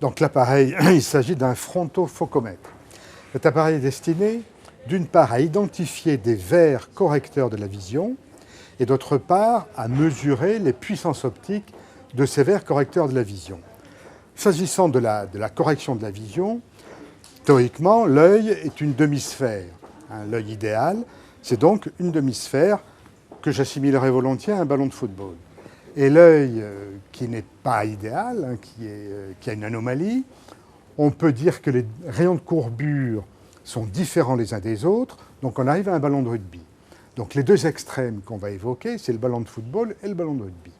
Donc l'appareil, il s'agit d'un frontofocomètre. Cet appareil est destiné, d'une part, à identifier des verres correcteurs de la vision et d'autre part, à mesurer les puissances optiques de ces verres correcteurs de la vision. S'agissant de la correction de la vision, théoriquement, l'œil est une demi-sphère. L'œil idéal, c'est donc une demi-sphère que j'assimilerais volontiers à un ballon de football. Et l'œil qui n'est pas idéal, qui a une anomalie, on peut dire que les rayons de courbure sont différents les uns des autres, donc on arrive à un ballon de rugby. Donc les deux extrêmes qu'on va évoquer, c'est le ballon de football et le ballon de rugby.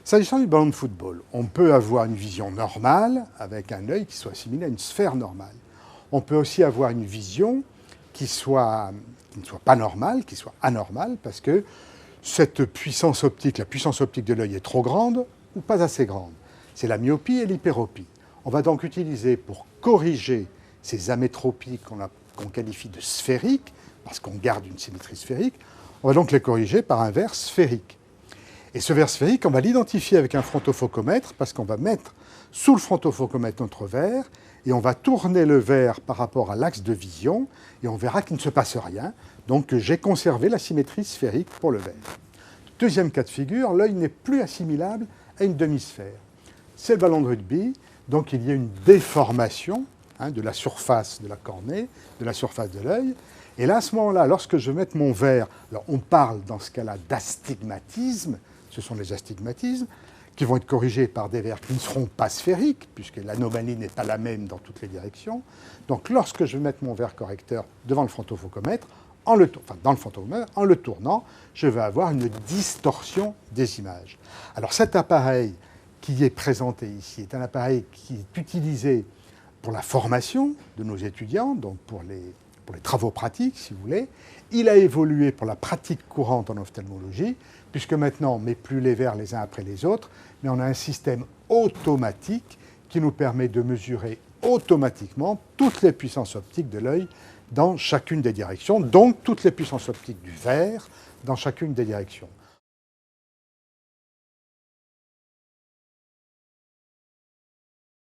S'agissant du ballon de football, on peut avoir une vision normale avec un œil qui soit assimilé à une sphère normale. On peut aussi avoir une vision qui ne soit pas normale, qui soit anormale, parce que cette puissance optique, la puissance optique de l'œil est trop grande ou pas assez grande. C'est la myopie et l'hyperopie. On va donc utiliser pour corriger ces amétropies qu'on qualifie de sphériques, parce qu'on garde une symétrie sphérique, on va donc les corriger par un verre sphérique. Et ce verre sphérique, on va l'identifier avec un frontofocomètre, parce qu'on va mettre sous le frontofocomètre notre verre, et on va tourner le verre par rapport à l'axe de vision, et on verra qu'il ne se passe rien. Donc j'ai conservé la symétrie sphérique pour le verre. Deuxième cas de figure, l'œil n'est plus assimilable à une demi-sphère. C'est le ballon de rugby, donc il y a une déformation de la surface de la cornée, de la surface de l'œil. Et là, à ce moment-là, lorsque je vais mettre mon verre, alors on parle dans ce cas-là d'astigmatisme, ce sont les astigmatismes, qui vont être corrigés par des verres qui ne seront pas sphériques, puisque l'anomalie n'est pas la même dans toutes les directions. Donc lorsque je vais mettre mon verre correcteur devant le frontofocomètre, dans le frontofocomètre, en le tournant, je vais avoir une distorsion des images. Alors cet appareil qui est présenté ici est un appareil qui est utilisé pour la formation de nos étudiants, donc pour les travaux pratiques, si vous voulez. Il a évolué pour la pratique courante en ophtalmologie, puisque maintenant, on ne met plus les verres les uns après les autres, mais on a un système automatique qui nous permet de mesurer automatiquement toutes les puissances optiques de l'œil dans chacune des directions, donc toutes les puissances optiques du verre dans chacune des directions.